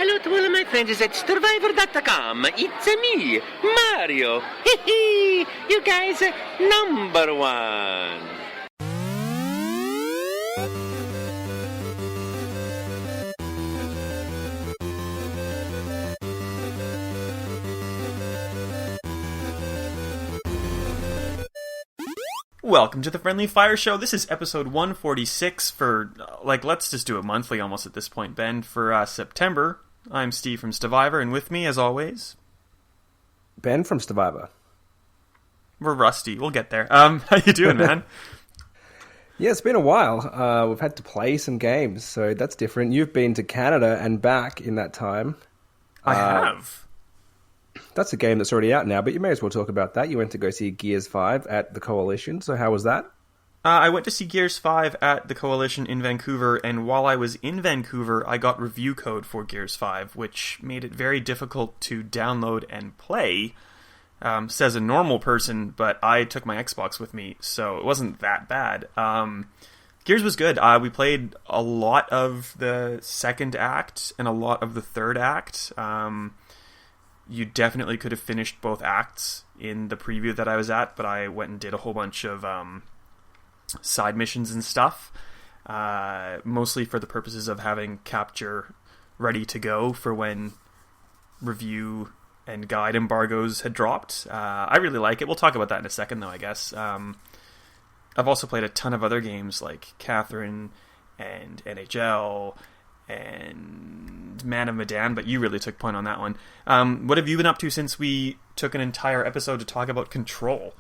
Hello to all of my friends at Stevivor.com. It's me, Mario. Hee you guys are number one. Welcome to the Friendly Fire Show. This is episode 146 for, let's just do it monthly almost at this point, Ben, for September. I'm Steve from Stevivor, and with me, as always... Ben from Stevivor. We're rusty. We'll get there. How you doing, man? Yeah, it's been a while. We've had to play some games, so that's different. You've been to Canada and back in that time. I have. That's a game that's already out now, but you may as well talk about that. You went to go see Gears 5 at the Coalition, so how was that? I went to see Gears 5 at the Coalition in Vancouver, and while I was in Vancouver, I got review code for Gears 5, which made it very difficult to download and play. Says a normal person, but I took my Xbox with me, so it wasn't that bad. Gears was good. We played a lot of the second act and a lot of the third act. You definitely could have finished both acts in the preview that I was at, but I went and did a whole bunch of side missions and stuff, mostly for the purposes of having capture ready to go for when review and guide embargoes had dropped. I really like it. We'll talk about that in a second, though, I guess. I've also played a ton of other games like Catherine and NHL and Man of Medan, but you really took point on that one. What have you been up to since we took an entire episode to talk about Control?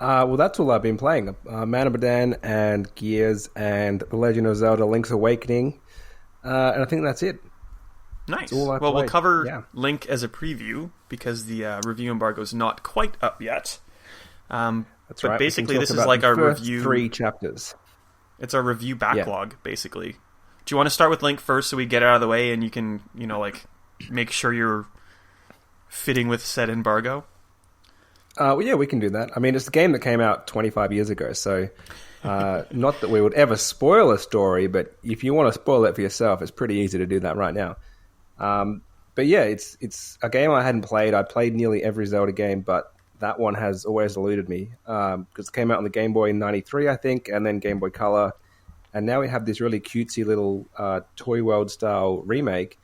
Well, that's all I've been playing. Man of Medan and Gears and The Legend of Zelda Link's Awakening. And I think that's it. Nice. That's all well, we'll cover Link as a preview because the review embargo is not quite up yet. That's but right. basically, this is like our review. 3 chapters. It's our review backlog, basically. Do you want to start with Link first so we get it out of the way and you can, make sure you're fitting with said embargo? Well, yeah, we can do that. I mean, it's a game that came out 25 years ago, so not that we would ever spoil a story, but if you want to spoil it for yourself, it's pretty easy to do that right now. But yeah, it's a game I hadn't played. I played nearly every Zelda game, but that one has always eluded me because it came out on the Game Boy in 93, I think, and then Game Boy Color. And now we have this really cutesy little Toy World-style remake.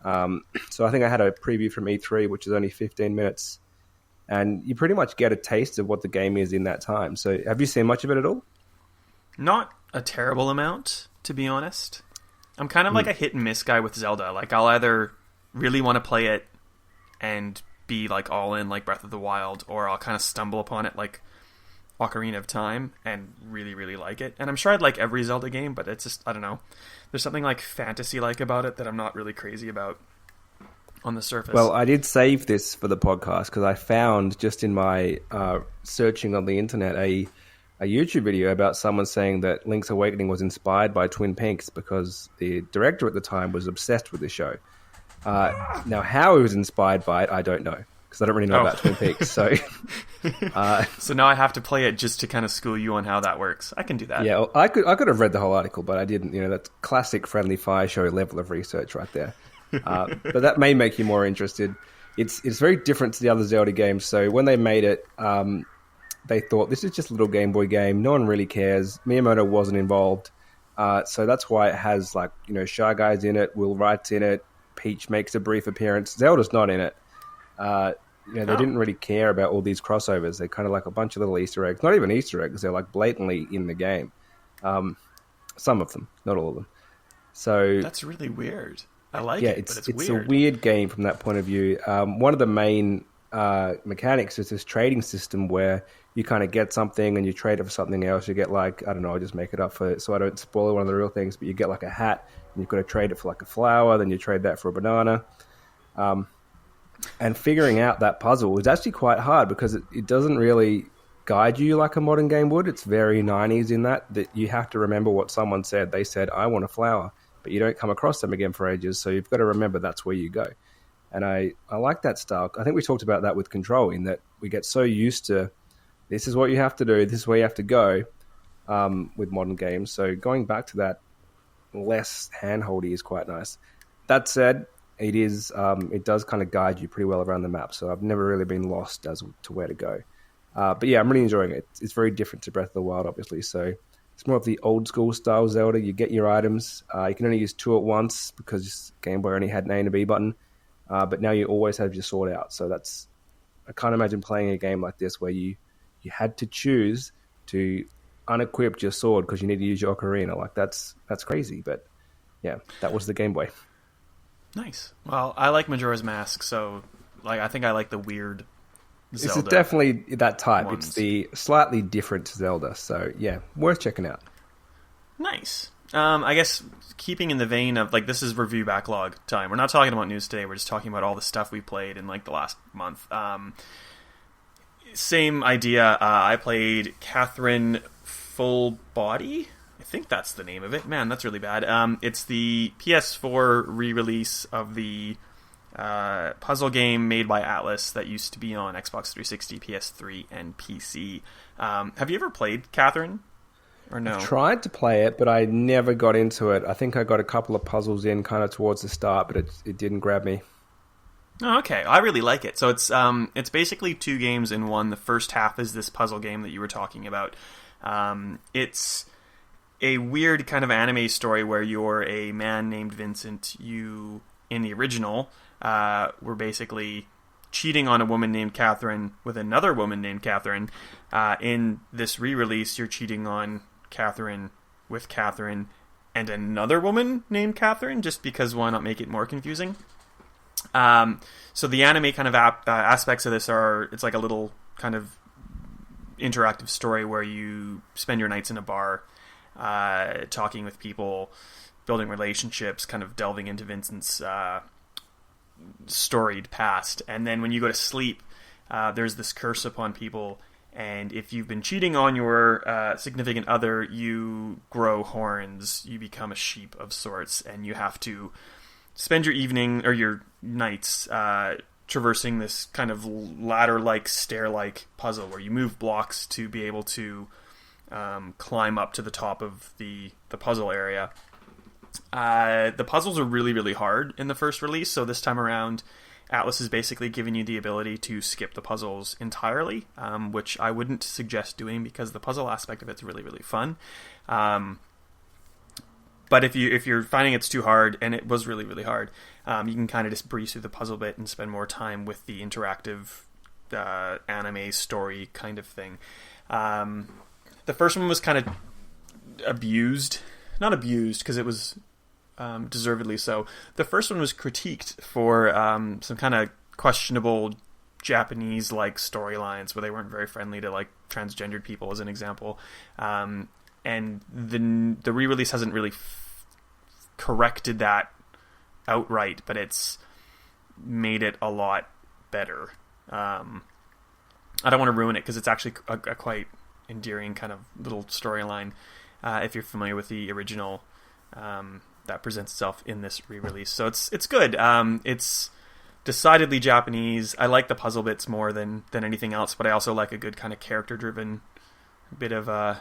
So I think I had a preview from E3, which is only 15 minutes. And you pretty much get a taste of what the game is in that time. So have you seen much of it at all? Not a terrible amount, to be honest. I'm kind of like a hit and miss guy with Zelda. Like, I'll either really want to play it and be like all in like Breath of the Wild, or I'll kind of stumble upon it like Ocarina of Time and really, really like it. And I'm sure I'd like every Zelda game, but it's just, I don't know. There's something like fantasy-like about it that I'm not really crazy about on the surface. Well, I did save this for the podcast because I found just in my searching on the internet a YouTube video about someone saying that Link's Awakening was inspired by Twin Peaks because the director at the time was obsessed with the show. Now, how he was inspired by it, I don't know, because I don't really know about Twin Peaks. So, so now I have to play it just to kind of school you on how that works. I can do that. Yeah, well, I could have read the whole article, but I didn't. That's classic Friendly Fire Show level of research right there. But that may make you more interested. It's very different to the other Zelda games. So when they made it, they thought this is just a little Game Boy game. No one really cares. Miyamoto wasn't involved, so that's why it has Shy Guy's in it, Will Wright's in it, Peach makes a brief appearance. Zelda's not in it. They didn't really care about all these crossovers. They're kind of like a bunch of little Easter eggs. Not even Easter eggs. They're like blatantly in the game. Some of them, not all of them. So that's really weird. I like it, but it's weird. A weird game from that point of view. One of the main mechanics is this trading system where you kind of get something and you trade it for something else. You get like, I don't know, I'll just make it up so I don't spoil one of the real things, but you get like a hat and you've got to trade it for like a flower, then you trade that for a banana. And figuring out that puzzle is actually quite hard because it doesn't really guide you like a modern game would. It's very 90s in that you have to remember what someone said. They said, I want a flower, but you don't come across them again for ages, so you've got to remember that's where you go. And I like that style. I think we talked about that with Control, in that we get so used to this is what you have to do, this is where you have to go with modern games. So going back to that less hand-holdy is quite nice. That said, it does kind of guide you pretty well around the map, so I've never really been lost as to where to go. But yeah, I'm really enjoying it. It's very different to Breath of the Wild, obviously. So it's more of the old school style Zelda. You get your items. You can only use 2 at once because Game Boy only had an A and a B button. But now you always have your sword out. So I can't imagine playing a game like this where you had to choose to unequip your sword because you need to use your ocarina. Like that's crazy. But yeah, that was the Game Boy. Nice. Well, I like Majora's Mask, so I think I like the weird Zelda. It's definitely that type. ones. It's the slightly different Zelda. So yeah, worth checking out. Nice. I guess keeping in the vein of this is review backlog time. We're not talking about news today. We're just talking about all the stuff we played in the last month. Same idea. I played Catherine Full Body. I think that's the name of it. Man, that's really bad. It's the PS4 re-release of the puzzle game made by Atlas that used to be on Xbox 360, PS3, and PC. Have you ever played Catherine? Or no? I've tried to play it, but I never got into it. I think I got a couple of puzzles in kind of towards the start, but it didn't grab me. Oh, okay. I really like it. So it's basically 2 games in one. The first half is this puzzle game that you were talking about. It's a weird kind of anime story where you're a man named Vincent. You, in the original, were basically cheating on a woman named Catherine with another woman named Catherine. In this re-release, you're cheating on Catherine with Catherine and another woman named Catherine, just because why not make it more confusing? So the anime kind of aspects of this it's like a little kind of interactive story where you spend your nights in a bar, talking with people, building relationships, kind of delving into Vincent's storied past. And then when you go to sleep, there's this curse upon people, and if you've been cheating on your significant other, you grow horns, you become a sheep of sorts, and you have to spend your evening or your nights traversing this kind of ladder-like, stair-like puzzle where you move blocks to be able to climb up to the top of the puzzle area. The puzzles are really, really hard in the first release, so this time around, Atlas is basically giving you the ability to skip the puzzles entirely, which I wouldn't suggest doing because the puzzle aspect of it's really, really fun. But if you're finding it's too hard, and it was really, really hard, you can kind of just breeze through the puzzle bit and spend more time with the interactive anime story kind of thing. The first one was kind of abused. Not abused, because it was deservedly so. The first one was critiqued for some kind of questionable Japanese-like storylines where they weren't very friendly to transgendered people, as an example. And the re-release hasn't really corrected that outright, but it's made it a lot better. I don't want to ruin it because it's actually a quite endearing kind of little storyline if you're familiar with the original that presents itself in this re-release. So it's good. It's decidedly Japanese. I like the puzzle bits more than anything else, but I also like a good kind of character-driven bit of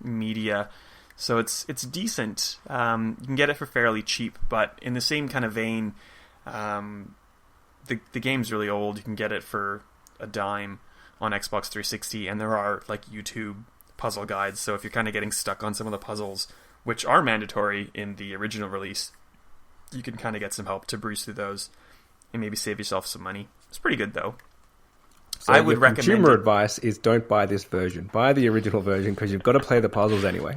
media. So it's decent. You can get it for fairly cheap, but in the same kind of vein, the game's really old. You can get it for a dime on Xbox 360, and there are YouTube puzzle guides. So if you're kind of getting stuck on some of the puzzles, which are mandatory in the original release, you can kind of get some help to breeze through those and maybe save yourself some money. It's pretty good though. So I would recommend consumer advice is don't buy this version. Buy the original version because you've got to play the puzzles anyway.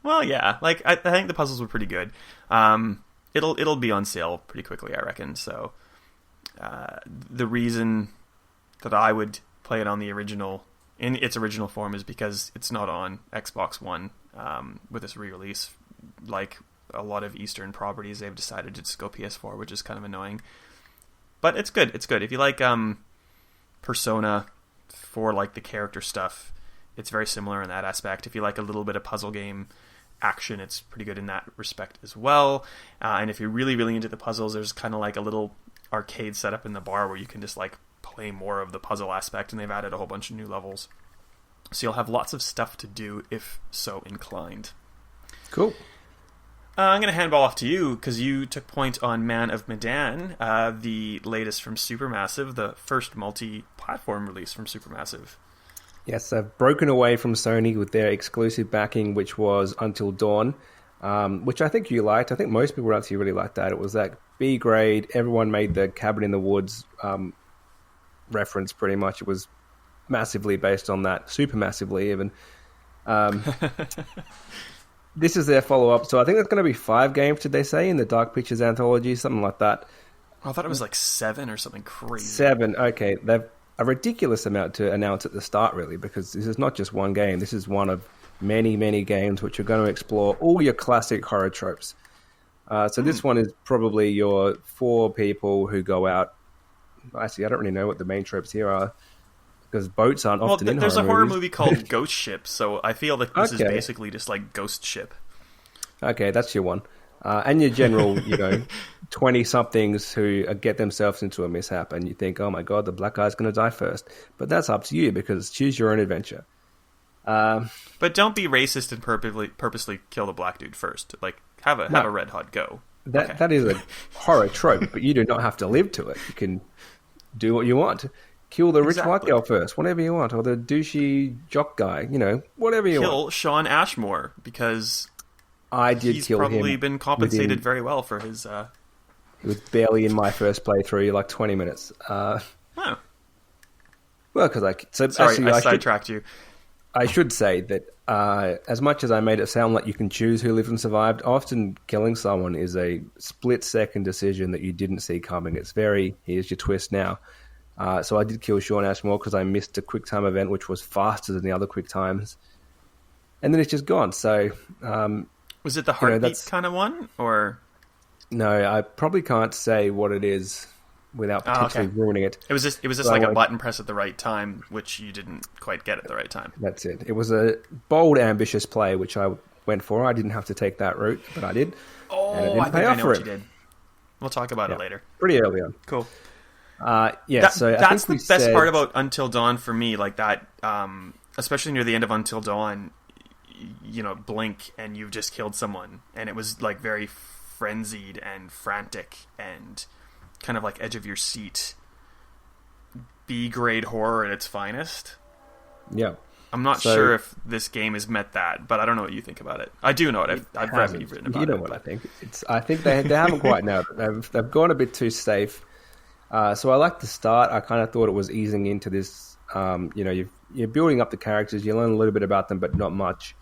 Well, yeah, I think the puzzles were pretty good. It'll be on sale pretty quickly, I reckon. So the reason that I would play it on the original in its original form is because it's not on Xbox One with this re-release. Like a lot of Eastern properties, they've decided to just go PS4, which is kind of annoying. But it's good. It's good if you like Persona for the character stuff. It's very similar in that aspect. If you like a little bit of puzzle game action, it's pretty good in that respect as well. And if you're really, really into the puzzles, there's kind of a little arcade setup in the bar where you can just play more of the puzzle aspect, and they've added a whole bunch of new levels. So you'll have lots of stuff to do if so inclined. Cool. I'm going to handball off to you because you took point on Man of Medan, the latest from Supermassive, the first multi-platform release from Supermassive. Yes, they've broken away from Sony with their exclusive backing, which was Until Dawn, which I think you liked. I think most people actually really liked that. It was that B grade. Everyone made the Cabin in the Woods reference pretty much. It was massively based on that, super massively even. This is their follow-up, so I think there's going to be 5 games, did they say, in the Dark Pictures anthology, something like that. I thought it was like 7 or something crazy. 7, okay. They've a ridiculous amount to announce at the start, really, because this is not just one game. This is one of many, many games which are going to explore all your classic horror tropes. So this one is probably your 4 people who go out. Actually, I don't really know what the main tropes here are, because boats aren't often in horror movies. There's a horror movie called Ghost Ship, so I feel like this is basically just like Ghost Ship. Okay, that's your one. And your general, 20-somethings who get themselves into a mishap, and you think, oh my god, the black guy's going to die first. But that's up to you, because choose your own adventure. But don't be racist and purposely kill the black dude first. Like, have a red hot go. That is a horror trope, but you do not have to live to it. You can do what you want. Kill the rich white girl first, whatever you want, or the douchey jock guy, whatever you want. Kill Sean Ashmore, because he's probably been compensated very well for his... He was barely in my first playthrough, like 20 minutes. Oh. Well, because Sorry, I sidetracked you. I should say that as much as I made it sound like you can choose who lived and survived, often killing someone is a split-second decision that you didn't see coming. It's here's your twist now. So I did kill Sean Ashmore because I missed a quick time event, which was faster than the other quick times. And then it's just gone. So was it the heartbeat kind of one? Or no, I probably can't say what it is without potentially ruining it. It was just like a button press at the right time, which you didn't quite get at the right time. That's it. It was a bold, ambitious play, which I went for. I didn't have to take that route, but I did. Oh, and it didn't pay off for it. You did. We'll talk about it later. Pretty early on. Cool. So that's the best part about Until Dawn for me, like that, especially near the end of Until Dawn, blink and you've just killed someone, and it was like very frenzied and frantic and kind of like edge of your seat B-grade horror at its finest. Yeah. I'm not sure if this game has met that, but I don't know what you think about it. I do know it. I've read what you've written about it. You know what I think. I think they haven't quite nailed it. They've gone a bit too safe. So I like the start. I kind of thought it was easing into this. You're building up the characters. You learn a little bit about them, but not much.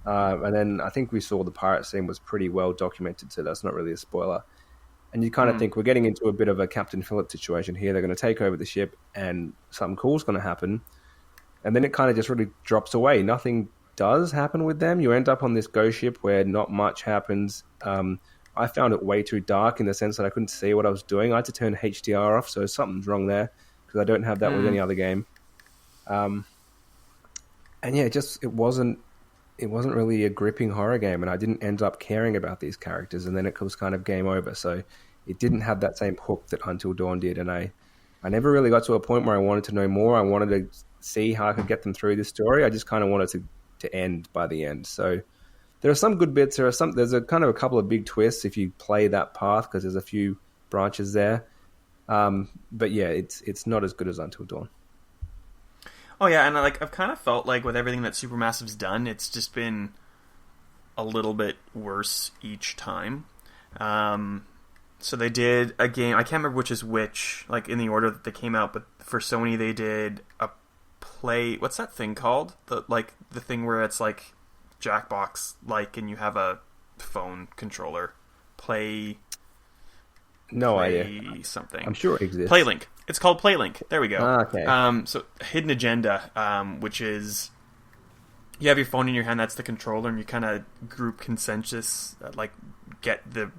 And then I think we saw the pirate scene was pretty well documented, so that's not really a spoiler. And you kind of think we're getting into a bit of a Captain Phillips situation here. They're going to take over the ship, and something cool's going to happen. And then it kind of just really drops away. Nothing does happen with them. You end up on this ghost ship where not much happens. I found it way too dark in the sense that I couldn't see what I was doing. I had to turn HDR off, so something's wrong there because I don't have that with any other game. And yeah, it wasn't really a gripping horror game, and I didn't end up caring about these characters, and then it was kind of game over. So it didn't have that same hook that Until Dawn did, and I never really got to a point where I wanted to know more. I wanted to see how I could get them through this story. I just kind of wanted to end by the end. So there are some good bits. There's a kind of a couple of big twists if you play that path, because there's a few branches there. But yeah, it's not as good as Until Dawn. Oh yeah, and I've kind of felt like with everything that Supermassive's done, it's just been a little bit worse each time. So they did a game, I can't remember which is which, like in the order that they came out, but for Sony they did a play, what's that thing called? The thing where it's like Jackbox and you have a phone controller. No idea. Something. I'm sure it exists. PlayLink. It's called PlayLink. There we go. Okay. So Hidden Agenda, which is you have your phone in your hand. That's the controller, and you kind of group consensus, get the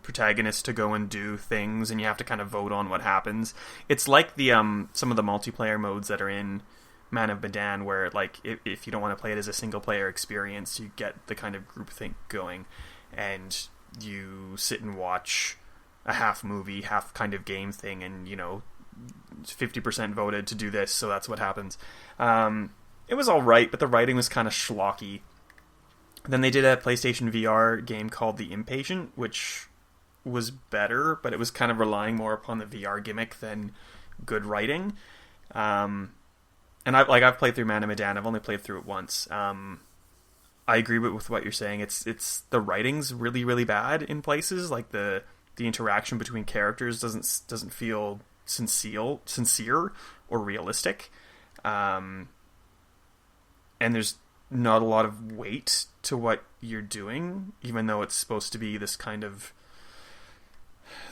protagonist to go and do things, and you have to kind of vote on what happens. It's like the some of the multiplayer modes that are in Man of Medan, where if you don't want to play it as a single player experience, you get the kind of groupthink going, and you sit and watch a half movie, half kind of game thing, and 50% voted to do this, so that's what happens. It was all right, but the writing was kind of schlocky. Then they did a PlayStation VR game called The Impatient, which was better, but it was kind of relying more upon the VR gimmick than good writing. And I've played through Man of Medan. I've only played through it once. I agree with what you're saying. It's the writing's really, really bad in places. Like the interaction between characters doesn't feel sincere or realistic. And there's not a lot of weight to what you're doing, even though it's supposed to be this kind of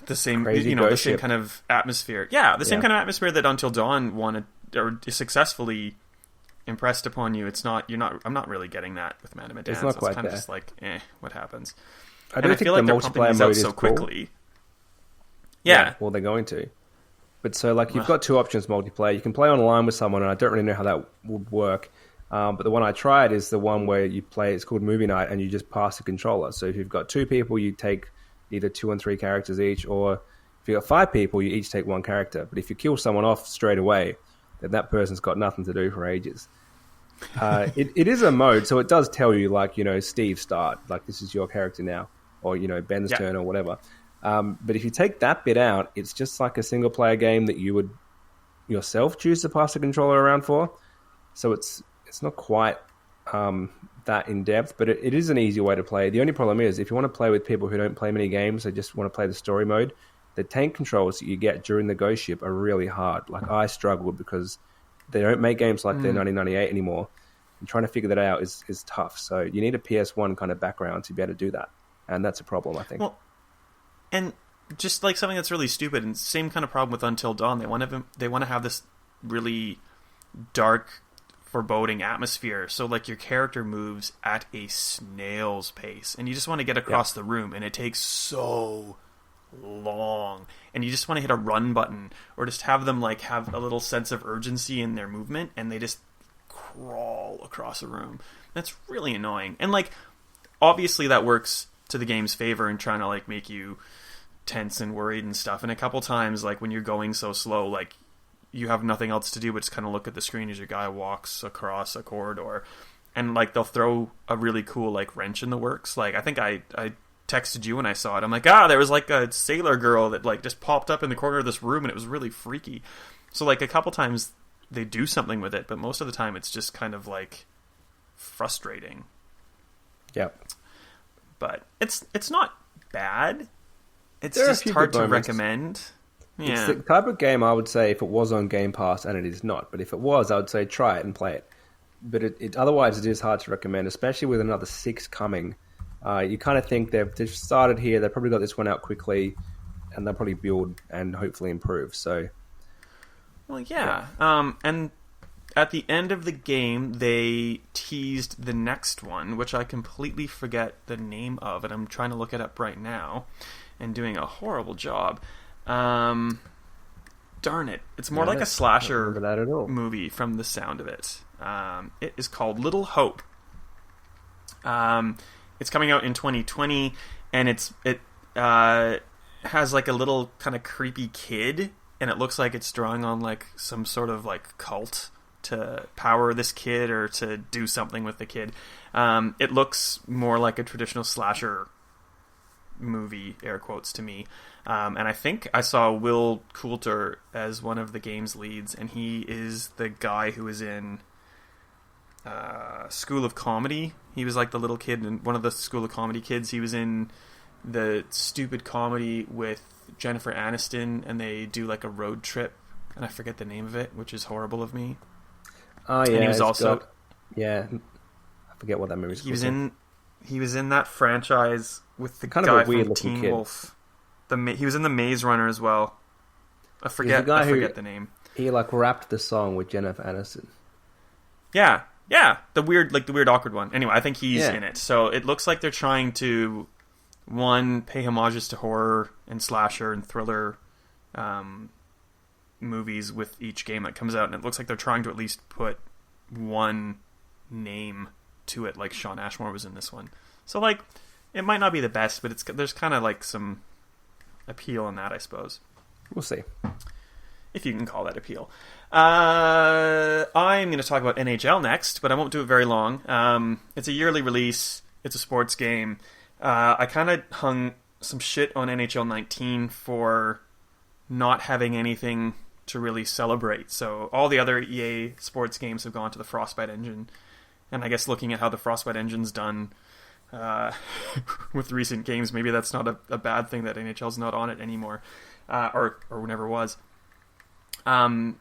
the same, crazy the same kind of atmosphere. Yeah, the same kind of atmosphere that Until Dawn wanted or successfully impressed upon you. It's not. I'm not really getting that with Man of Medan. It's not quite it's kind there. of just like, what happens? I don't think feel the like they're pumping multiplayer these out mode so is quickly. cool. Yeah. Well, they're going to. But so, like, you've got two options multiplayer. You can play online with someone, and I don't really know how that would work. But the one I tried is the one where you play, it's called Movie Night, and you just pass the controller. So if you've got two people, you take either 2 and 3 characters each, or if you've got 5 people, you each take 1 character. But if you kill someone off straight away, then that person's got nothing to do for ages. It is a mode, so it does tell you, like, Steve, start. Like, this is your character now. Or, Ben's turn or whatever. But if you take that bit out, it's just like a single-player game that you would yourself choose to pass the controller around for. So it's not quite that in-depth, but it is an easy way to play. The only problem is, if you want to play with people who don't play many games, they just want to play the story mode, the tank controls that you get during the Ghost Ship are really hard. Like, I struggled because they don't make games like they're 1998 anymore. And trying to figure that out is tough. So you need a PS1 kind of background to be able to do that. And that's a problem, I think. Well, and just like something that's really stupid, and same kind of problem with Until Dawn. They want to have this really dark, foreboding atmosphere. So like your character moves at a snail's pace, and you just want to get across the room, and it takes so long, and you just want to hit a run button, or just have them like have a little sense of urgency in their movement, and they just crawl across a room. That's really annoying. And like, obviously that works to the game's favor in trying to like make you tense and worried and stuff. And a couple times, like when you're going so slow, like you have nothing else to do but just kind of look at the screen as your guy walks across a corridor, and like they'll throw a really cool like wrench in the works. Like I think I texted you when I saw it. I'm like, there was like a sailor girl that like just popped up in the corner of this room, and it was really freaky. So like a couple times they do something with it, but most of the time it's just kind of like frustrating. Yep. But it's not bad. It's There are a just few hard good to moments. recommend. Yeah. It's the type of game I would say if it was on Game Pass, and it is not. But if it was, I would say try it and play it. But otherwise it is hard to recommend, especially with another 6 coming. You kind of think they've started here, they've probably got this one out quickly, and they'll probably build and hopefully improve. So, well, yeah. And at the end of the game, they teased the next one, which I completely forget the name of, and I'm trying to look it up right now, and doing a horrible job. Darn it. It's more like a slasher that at all. movie from the sound of it. It is called Little Hope. It's coming out in 2020, and it has like a little kind of creepy kid, and it looks like it's drawing on like some sort of like cult to power this kid or to do something with the kid. It looks more like a traditional slasher movie, air quotes, to me. And I think I saw Will Coulter as one of the game's leads, and he is the guy who is in School of Comedy. He was like the little kid and one of the School of Comedy kids. He was in the stupid comedy with Jennifer Aniston, and they do like a road trip, and I forget the name of it, which is horrible of me. Oh yeah, and he was also I forget what that movie's called. He was in that franchise with the kind of guy a weird from looking Teen kid. Wolf. He was in the Maze Runner as well. I forget the name. He like rapped the song with Jennifer Aniston. Yeah, the weird awkward one. Anyway, I think he's in it. So it looks like they're trying to pay homages to horror and slasher and thriller movies with each game that comes out, and it looks like they're trying to at least put one name to it, like Sean Ashmore was in this one. So like, it might not be the best, but there's kind of like some appeal in that, I suppose. We'll see. If you can call that appeal. I'm going to talk about NHL next, but I won't do it very long. It's a yearly release. it's a sports game. I kind of hung some shit on NHL 19 for not having anything to really celebrate. So all the other EA sports games have gone to the Frostbite engine. And I guess looking at how the Frostbite engine's done with recent games, maybe that's not a bad thing that NHL's not on it anymore, or never was. But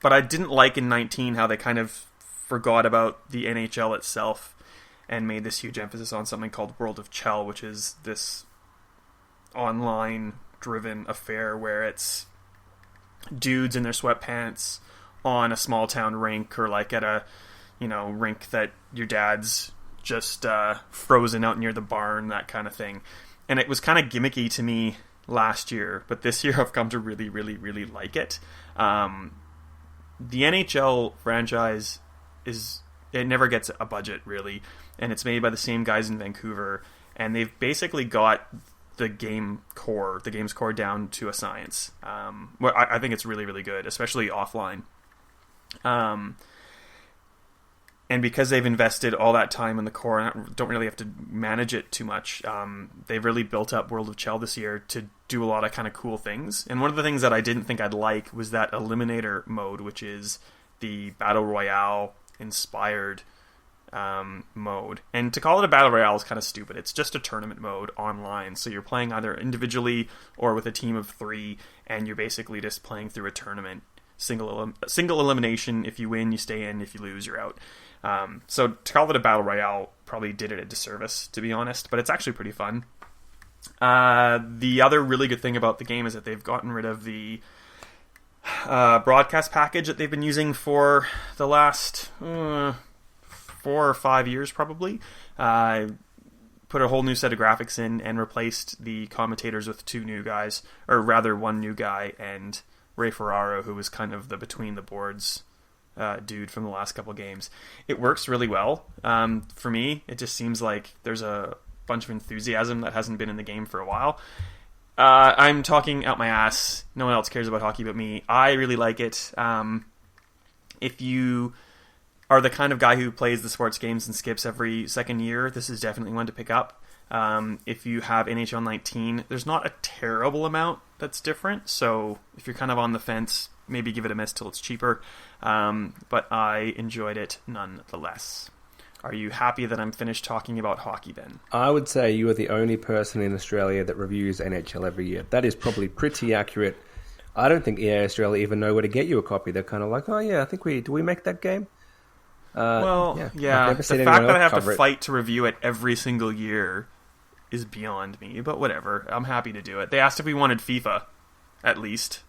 I didn't like in 19 how they kind of forgot about the NHL itself and made this huge emphasis on something called World of Chell, which is this online-driven affair where it's dudes in their sweatpants on a small-town rink, or like at a rink that your dad's just frozen out near the barn, that kind of thing. And it was kind of gimmicky to me last year, but this year I've come to really, really, really like it. The NHL franchise it never gets a budget, really, and it's made by the same guys in Vancouver, and they've basically got the game's core down to a science. Well, I think it's really, really good, especially offline. And because they've invested all that time in the core and don't really have to manage it too much, they've really built up World of Chell this year to do a lot of kind of cool things. And one of the things that I didn't think I'd like was that Eliminator mode, which is the Battle Royale inspired mode. And to call it a Battle Royale is kind of stupid. It's just a tournament mode online. So you're playing either individually or with a team of 3, and you're basically just playing through a tournament. Single elimination. If you win, you stay in. If you lose, you're out. So to call it a Battle Royale probably did it a disservice, to be honest, but it's actually pretty fun. The other really good thing about the game is that they've gotten rid of the broadcast package that they've been using for the last 4 or 5 years, probably. Put a whole new set of graphics in and replaced the commentators with 2 new guys, or rather 1 new guy, and Ray Ferraro, who was kind of the between the boards dude from the last couple games. It works really well. For me, it just seems like there's a bunch of enthusiasm that hasn't been in the game for a while. I'm talking out my ass. No one else cares about hockey but me. I really like it. If you are the kind of guy who plays the sports games and skips every second year, this is definitely one to pick up. If you have NHL 19, there's not a terrible amount that's different, so if you're kind of on the fence, maybe give it a miss till it's cheaper. But I enjoyed it nonetheless. Are you happy that I'm finished talking about hockey, Ben? I would say you are the only person in Australia that reviews NHL every year. That is probably pretty accurate. I don't think EA Australia even know where to get you a copy. They're kind of like, oh yeah, I think do we make that game? Yeah. The fact that I have to fight to review it every single year is beyond me, but whatever. I'm happy to do it. They asked if we wanted FIFA, at least.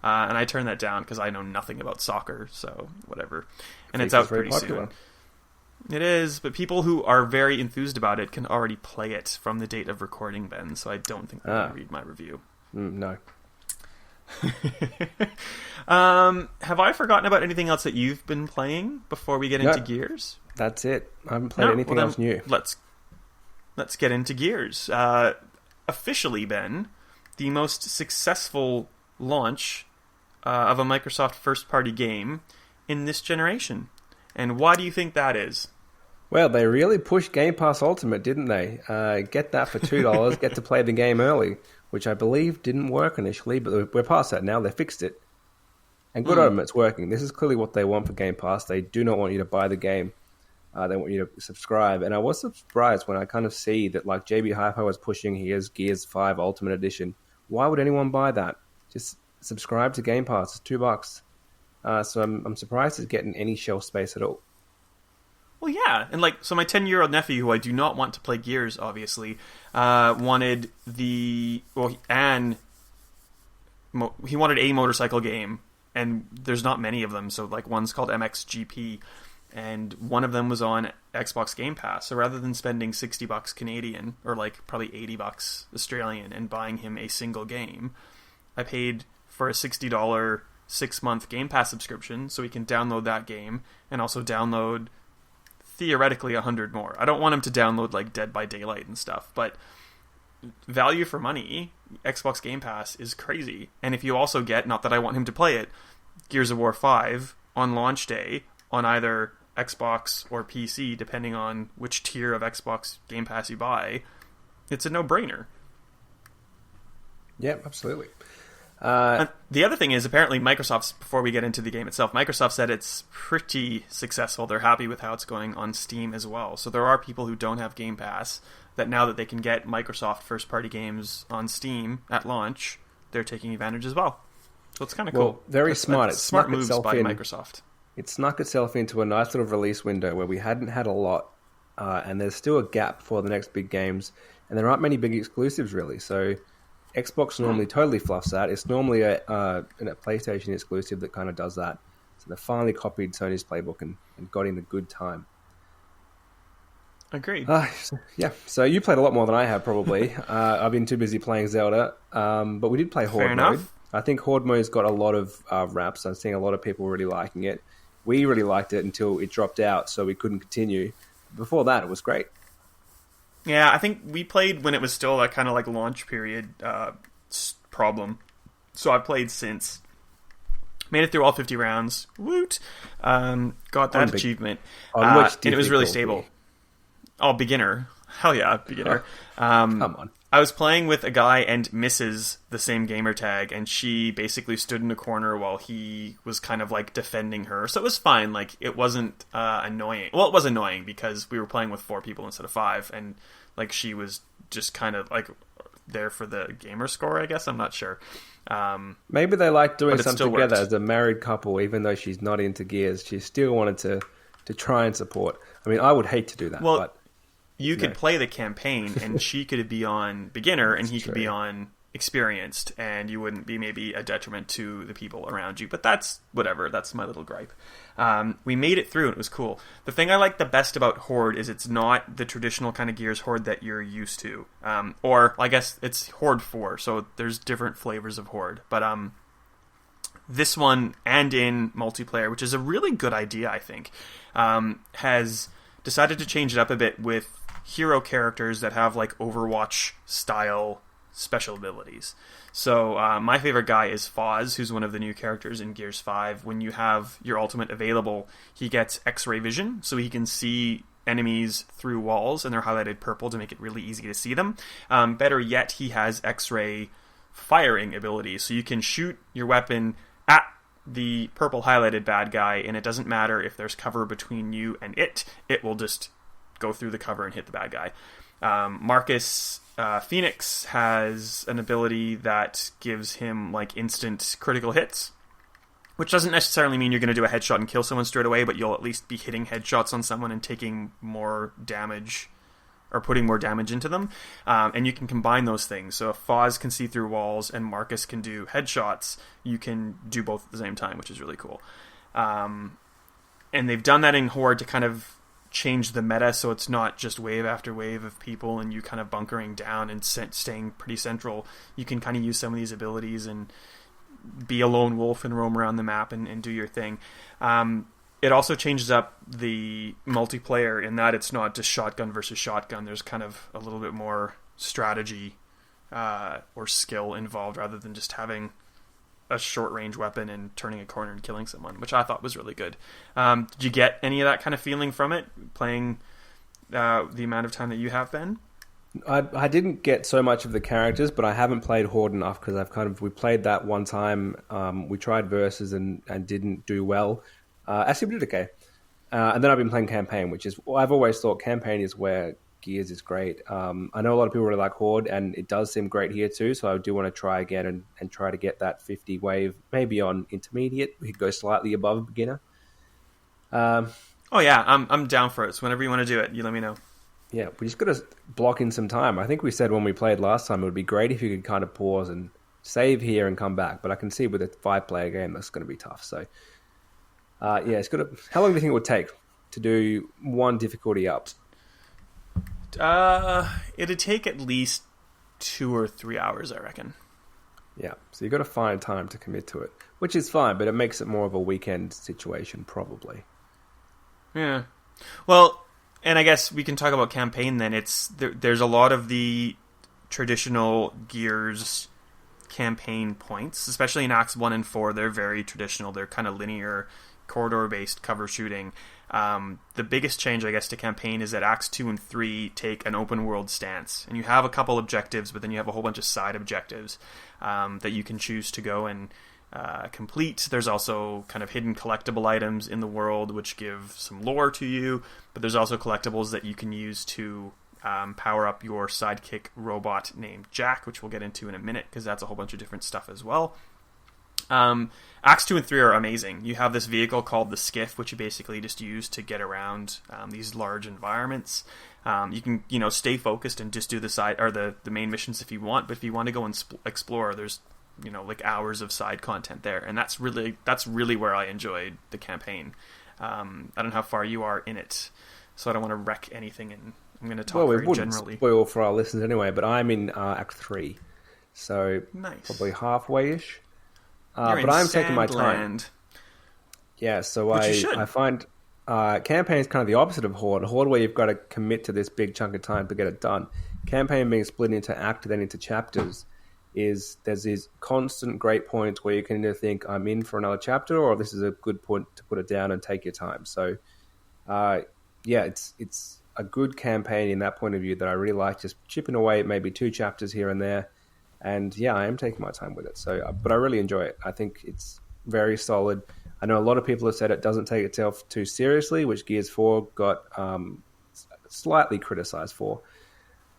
And I turned that down because I know nothing about soccer, so whatever. And it's out pretty soon. It is, but people who are very enthused about it can already play it from the date of recording, Ben, so I don't think they're going to read my review. No. Have I forgotten about anything else that you've been playing before we get into Gears? That's it. I haven't played anything else new. Let's get into Gears. Officially, Ben, the most successful launch of a Microsoft first-party game in this generation. And why do you think that is? Well, they really pushed Game Pass Ultimate, didn't they? Get that for $2, get to play the game early, which I believe didn't work initially, but we're past that now. They fixed it. And good on them, it's working. This is clearly what they want for Game Pass. They do not want you to buy the game. They want you to subscribe. And I was surprised when I kind of see that like JB Hi-Fi was pushing here's Gears 5 Ultimate Edition. Why would anyone buy that? Just subscribe to Game Pass. It's $2. So I'm surprised it's getting any shelf space at all. Well, yeah, and so my 10-year-old nephew, who I do not want to play Gears, obviously, wanted he wanted a motorcycle game, and there's not many of them. So one's called MXGP, and one of them was on Xbox Game Pass. So rather than spending $60 Canadian or probably $80 Australian and buying him a single game, I paid for a $60 6-month Game Pass subscription so he can download that game and also download theoretically 100 more. I don't want him to download Dead by Daylight and stuff, but value for money, Xbox Game Pass is crazy. And if you also get, not that I want him to play it, Gears of War 5 on launch day on either Xbox or PC, depending on which tier of Xbox Game Pass you buy, it's a no-brainer. Yeah, absolutely. And the other thing is, apparently Microsoft's, before we get into the game itself, Microsoft said it's pretty successful. They're happy with how it's going on Steam as well. So there are people who don't have Game Pass that now that they can get Microsoft first-party games on Steam at launch, they're taking advantage as well. So it's kind of cool. Very smart. It's smart moves by Microsoft. It snuck itself into a nice little release window where we hadn't had a lot, and there's still a gap for the next big games, and there aren't many big exclusives really. So Xbox normally totally fluffs that. It's normally a PlayStation exclusive that kind of does that. So they finally copied Sony's playbook and got in a good time. Agreed. Yeah, so you played a lot more than I have probably. I've been too busy playing Zelda, but we did play Horde mode. I think Horde mode's got a lot of raps. I'm seeing a lot of people really liking it. We really liked it until it dropped out, so we couldn't continue. Before that, it was great. Yeah, I think we played when it was still that kind of like launch period problem. So I've played since. Made it through all 50 rounds. Woot! Got that achievement. And it was really stable. Oh, beginner. Hell yeah, beginner. Come on. I was playing with a guy and Mrs. the same gamer tag, and she basically stood in a corner while he was kind of like defending her. So it was fine. Like, it wasn't annoying. Well, it was annoying because we were playing with 4 people instead of 5, and like she was just kind of like there for the gamer score, I guess. I'm not sure. Maybe they like doing something together as a married couple, even though she's not into Gears. She still wanted to try and support. I mean, I would hate to do that, but... You could play the campaign, and she could be on beginner, and he could be on experienced, and you wouldn't be maybe a detriment to the people around you. But that's whatever. That's my little gripe. We made it through, and it was cool. The thing I like the best about Horde is it's not the traditional kind of Gears Horde that you're used to. Or, I guess, it's Horde 4, so there's different flavors of Horde. But this one, and in multiplayer, which is a really good idea, I think, has decided to change it up a bit with hero characters that have like Overwatch style special abilities. So my favorite guy is Foz, who's one of the new characters in Gears 5. When you have your ultimate available, he gets X-ray vision, so he can see enemies through walls, and they're highlighted purple to make it really easy to see them. Better yet, he has X-ray firing ability, so you can shoot your weapon at the purple highlighted bad guy, and it doesn't matter if there's cover between you and it will just go through the cover and hit the bad guy. Marcus Phoenix has an ability that gives him like instant critical hits, which doesn't necessarily mean you're going to do a headshot and kill someone straight away, but you'll at least be hitting headshots on someone and taking more damage, or putting more damage into them. And you can combine those things. So if Foz can see through walls and Marcus can do headshots, you can do both at the same time, which is really cool. And they've done that in Horde to kind of change the meta, so it's not just wave after wave of people and you kind of bunkering down and staying pretty central. You can kind of use some of these abilities and be a lone wolf and roam around the map and do your thing. It also changes up the multiplayer in that it's not just shotgun versus shotgun. There's kind of a little bit more strategy or skill involved rather than just having a short-range weapon and turning a corner and killing someone, which I thought was really good. Did you get any of that kind of feeling from it, playing the amount of time that you have, Ben? I didn't get so much of the characters, but I haven't played Horde enough because we played that one time. We tried Versus and didn't do well. Actually, we did okay. And then I've been playing Campaign, which is, I've always thought Campaign is where Gears is great. I know a lot of people really like Horde, and it does seem great here too, so I do want to try again and try to get that 50 wave, maybe on intermediate. We could go slightly above beginner. Oh yeah, I'm down for it, so whenever you want to do it, you let me know. Yeah, we just got to block in some time. I think we said when we played last time it would be great if you could kind of pause and save here and come back, but I can see with a 5-player game that's going to be tough. So yeah, it's got to... How long do you think it would take to do one difficulty up? It'd take at least 2 or 3 hours, I reckon. Yeah, so you've got to find time to commit to it, which is fine, but it makes it more of a weekend situation, probably. Yeah. Well, and I guess we can talk about campaign then. There's a lot of the traditional Gears campaign points, especially in Acts 1 and 4. They're very traditional. They're kind of linear. corridor-based cover shooting. The biggest change, I guess, to campaign is that Acts 2 and 3 take an open world stance, and you have a couple objectives, but then you have a whole bunch of side objectives that you can choose to go and complete. There's also kind of hidden collectible items in the world which give some lore to you, but there's also collectibles that you can use to power up your sidekick robot named Jack, which we'll get into in a minute because that's a whole bunch of different stuff as well. Acts 2 and 3 are amazing. You have this vehicle called the Skiff, which you basically just use to get around these large environments. You can, stay focused and just do the side or the main missions if you want, but if you want to go and explore, there's like hours of side content there, and that's really where I enjoyed the campaign. I don't know how far you are in it, so I don't want to wreck anything, and I'm going to talk very generally. Spoil for our listeners anyway, but I'm in Act 3, so nice. Probably halfway-ish. But I'm taking my time. Yeah, so I find campaign is kind of the opposite of Horde. Horde, where you've got to commit to this big chunk of time to get it done. Campaign being split into act, then into chapters, there's these constant great points where you can either think I'm in for another chapter, or this is a good point to put it down and take your time. So, it's a good campaign in that point of view that I really like, just chipping away at maybe 2 chapters here and there. And yeah, I am taking my time with it. So, but I really enjoy it. I think it's very solid. I know a lot of people have said it doesn't take itself too seriously, which Gears 4 got slightly criticized for.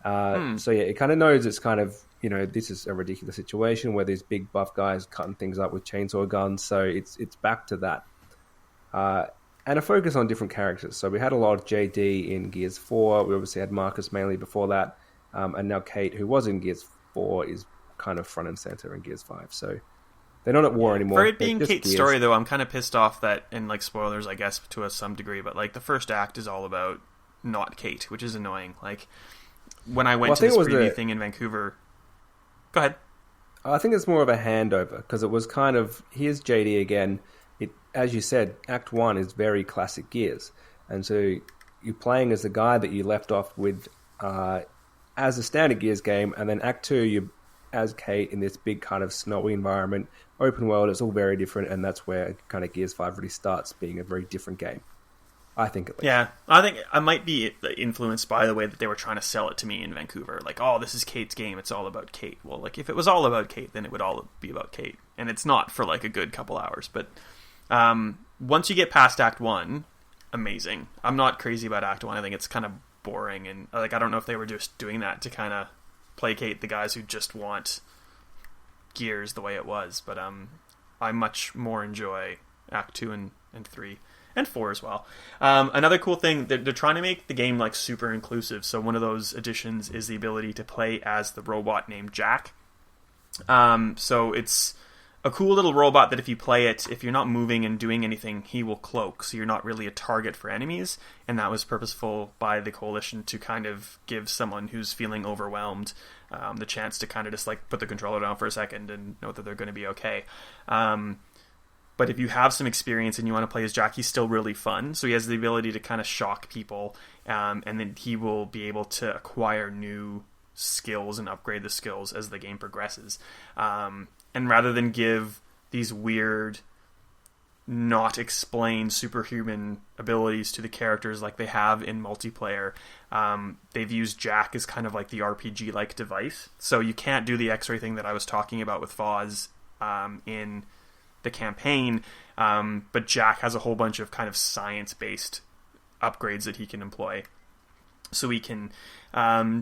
So yeah, it kind of knows it's kind of, this is a ridiculous situation where these big buff guys cutting things up with chainsaw guns. So it's back to that. And a focus on different characters. So we had a lot of JD in Gears 4. We obviously had Marcus mainly before that. And now Kate, who was in Gears 4, is kind of front and center in Gears 5. So they're not at war anymore. For it being Kate's story, though, I'm kind of pissed off that, and like spoilers, I guess, to some degree, but like the first act is all about not Kate, which is annoying. Like when I went to this preview thing in Vancouver... Go ahead. I think it's more of a handover, because it was kind of, here's JD again. As you said, Act 1 is very classic Gears. And so you're playing as the guy that you left off with as a standard Gears game, and then Act 2, you're as Kate in this big kind of snowy environment, open world, it's all very different, and that's where kind of Gears 5 really starts being a very different game. I think at least. Yeah, I think I might be influenced by the way that they were trying to sell it to me in Vancouver. Like, oh, this is Kate's game, it's all about Kate. Well, like, if it was all about Kate, then it would all be about Kate. And it's not for, like, a good couple hours. But once you get past Act 1, amazing. I'm not crazy about Act 1. I think it's kind of boring. And, like, I don't know if they were just doing that to kind of placate the guys who just want Gears the way it was. But I much more enjoy Act 2 and 3. And 4 as well. Another cool thing, they're trying to make the game like super inclusive. So one of those additions is the ability to play as the robot named Jack. So it's a cool little robot that if you play it, if you're not moving and doing anything, he will cloak. So you're not really a target for enemies. And that was purposeful by the Coalition to kind of give someone who's feeling overwhelmed the chance to kind of just like put the controller down for a second and know that they're going to be okay. But if you have some experience and you want to play as Jack, he's still really fun. So he has the ability to kind of shock people, and then he will be able to acquire new skills and upgrade the skills as the game progresses. And rather than give these weird, not explained superhuman abilities to the characters like they have in multiplayer, they've used Jack as kind of like the RPG-like device. So you can't do the X-ray thing that I was talking about with Foz in the campaign, but Jack has a whole bunch of kind of science-based upgrades that he can employ. So he can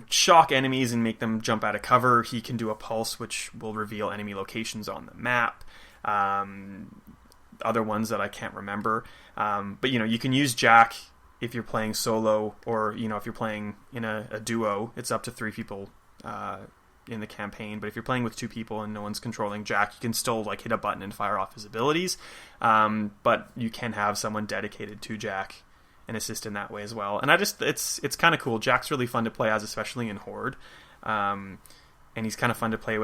shock enemies and make them jump out of cover. He can do a pulse, which will reveal enemy locations on the map. Other ones that I can't remember. But, you can use Jack if you're playing solo, or, if you're playing in a duo. It's up to 3 people in the campaign, but if you're playing with 2 people and no one's controlling Jack, you can still like hit a button and fire off his abilities, but you can have someone dedicated to Jack and assist in that way as well. And it's kind of cool. Jack's really fun to play as, especially in Horde, and he's kind of fun to play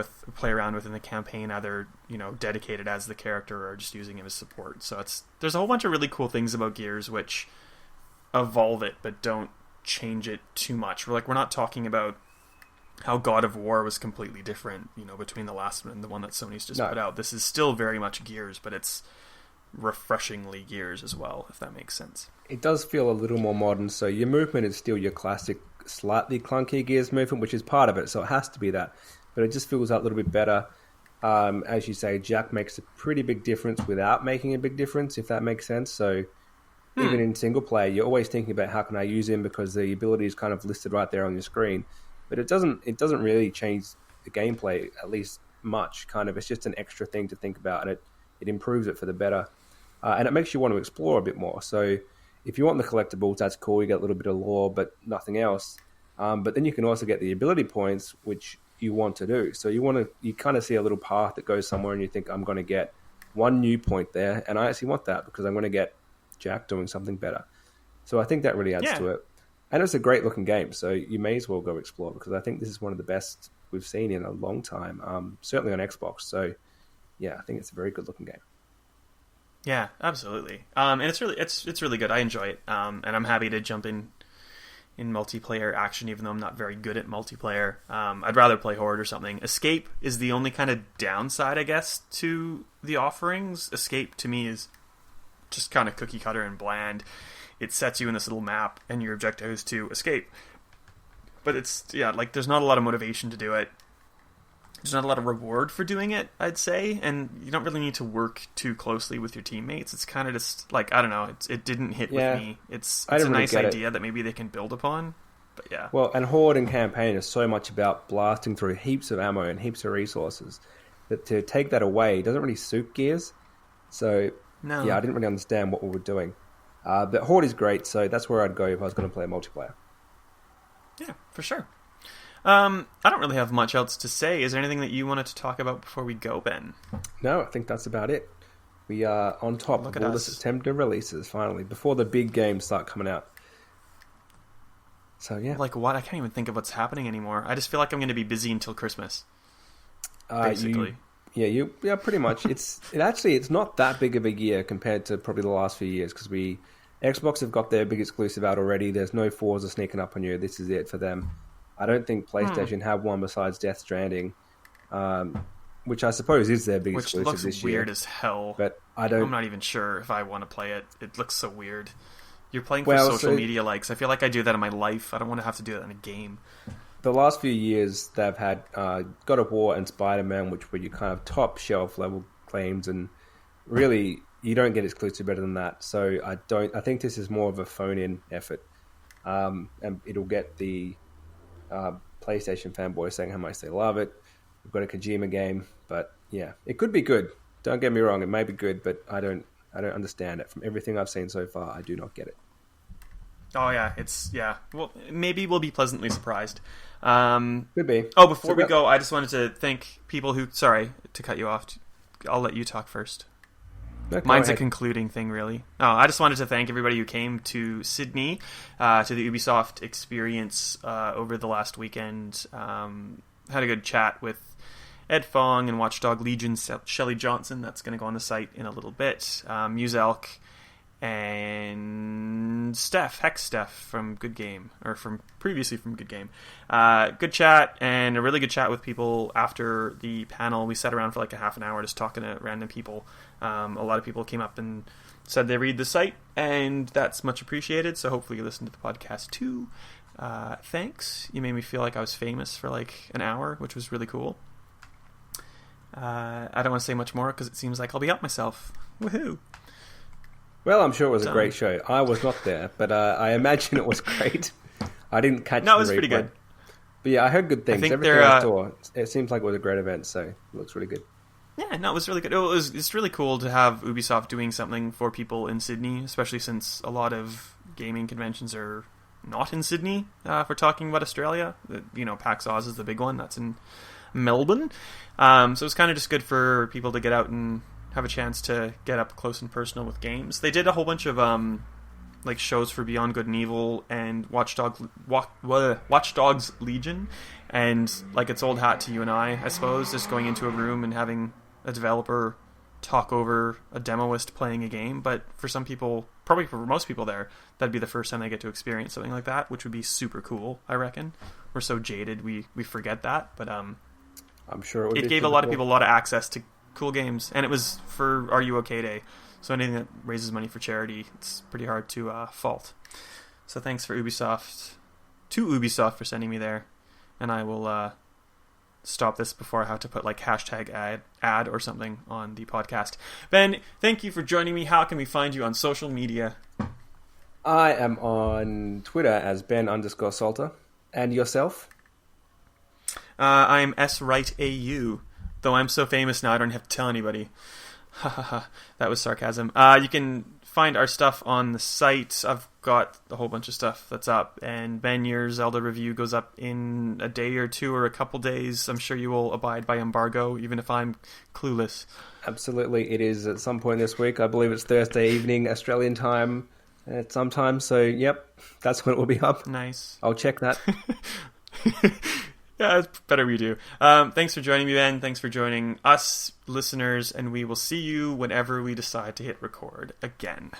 around with in the campaign, either dedicated as the character or just using him as support. So there's a whole bunch of really cool things about Gears which evolve it but don't change it too much. We're not talking about how God of War was completely different, between the last one and the one that Sony's just put out. This is still very much Gears, but it's refreshingly Gears as well, if that makes sense. It does feel a little more modern, so your movement is still your classic, slightly clunky Gears movement, which is part of it, so it has to be that. But it just feels a little bit better. As you say, Jack makes a pretty big difference without making a big difference, if that makes sense. So even in single player, you're always thinking about how can I use him because the ability is kind of listed right there on your screen. But it doesn't really change the gameplay, at least much. Kind of, it's just an extra thing to think about, and it improves it for the better. And it makes you want to explore a bit more. So if you want the collectibles, that's cool. You get a little bit of lore, but nothing else. But then you can also get the ability points, which you want to do. So you kind of see a little path that goes somewhere, and you think, I'm going to get one new point there, and I actually want that because I'm going to get Jack doing something better. So I think that really adds to it. And it's a great looking game, so you may as well go explore, because I think this is one of the best we've seen in a long time, certainly on Xbox. So yeah, I think it's a very good looking game. Yeah, absolutely. And it's really good. I enjoy it. And I'm happy to jump in multiplayer action, even though I'm not very good at multiplayer. I'd rather play Horde or something. Escape is the only kind of downside, I guess, to the offerings. Escape, to me, is just kind of cookie cutter and bland. It sets you in this little map, and your objective is to escape. But there's not a lot of motivation to do it. There's not a lot of reward for doing it, I'd say, and you don't really need to work too closely with your teammates. It's kind of just, like, I don't know, it didn't hit with me. It's a nice idea that maybe they can build upon, but yeah. Well, and Horde and Campaign is so much about blasting through heaps of ammo and heaps of resources that to take that away doesn't really suit Gears. So, no. Yeah, I didn't really understand what we were doing. But Horde is great, so that's where I'd go if I was going to play multiplayer. Yeah, for sure. I don't really have much else to say. Is there anything that you wanted to talk about before we go, Ben? No, I think that's about it. We are on top of all the September releases, finally, before the big games start coming out. So, yeah. Like what? I can't even think of what's happening anymore. I just feel like I'm going to be busy until Christmas, basically. Yeah, pretty much. It's not that big of a year compared to probably the last few years, because Xbox have got their big exclusive out already. There's no Forza sneaking up on you. This is it for them. I don't think PlayStation have one besides Death Stranding, which I suppose is their big exclusive this year. It looks weird as hell. But I'm not even sure if I want to play it. It looks so weird. You're playing for social media likes. I feel like I do that in my life. I don't want to have to do that in a game. The last few years, they've had God of War and Spider-Man, which were your kind of top shelf level claims, and really, you don't get exclusive better than that. So I think this is more of a phone-in effort, and it'll get the PlayStation fanboys saying how much they love it. We've got a Kojima game, but yeah, it could be good. Don't get me wrong, it may be good, but I don't understand it. From everything I've seen so far, I do not get it. Oh yeah, well, maybe we'll be pleasantly surprised. Could be. Oh, before we go, I just wanted to thank people who... Sorry to cut you off. I'll let you talk first. No, Mine's a concluding thing, really. Oh, I just wanted to thank everybody who came to Sydney, to the Ubisoft experience over the last weekend. Had a good chat with Ed Fong and Watchdog Legion, Shelley Johnson. That's going to go on the site in a little bit. Muselk and Steph from Good Game, or previously from Good Game. Good chat, and a really good chat with people after the panel. We sat around for like a half an hour just talking to random people. A lot of people came up and said they read the site, and that's much appreciated, so hopefully you listen to the podcast too. Thanks. You made me feel like I was famous for like an hour, which was really cool. I don't want to say much more because it seems like I'll be out myself. Woohoo! Well, I'm sure it was a great show. I was not there, but I imagine it was great. I didn't catch No, it was pretty good. But yeah, I heard good things. Everything I saw, it seems like it was a great event, so it looks really good. Yeah, no, it was really good. It's really cool to have Ubisoft doing something for people in Sydney, especially since a lot of gaming conventions are not in Sydney, if we're talking about Australia. PAX Oz is the big one. That's in Melbourne. So it's kind of just good for people to get out and have a chance to get up close and personal with games. They did a whole bunch of shows for Beyond Good and Evil and Watch Dogs Legion, and like it's old hat to you and I suppose, just going into a room and having a developer talk over a demoist playing a game. But for some people, probably for most people there, that'd be the first time they get to experience something like that, which would be super cool, I reckon. We're so jaded, we forget that, but I'm sure it gave a lot of people a lot of access to cool games, and it was for Are You OK Day, So anything that raises money for charity, it's pretty hard to fault. So thanks to Ubisoft for sending me there. And I will stop this before I have to put like hashtag ad or something on the podcast. Ben, thank you for joining me. How can we find you on social media? I am on Twitter as Ben_Salter. And yourself? I'm SWrightAU. Though I'm so famous now, I don't have to tell anybody. Ha ha ha. That was sarcasm. You can find our stuff on the site. I've got a whole bunch of stuff that's up. And Ben, your Zelda review goes up in a day or two or a couple days. I'm sure you will abide by embargo, even if I'm clueless. Absolutely. It is at some point this week. I believe it's Thursday evening, Australian time at some time. So, yep, that's when it will be up. Nice. I'll check that. Yeah, it's better we do. Thanks for joining me, Ben. Thanks for joining us, listeners, and we will see you whenever we decide to hit record again.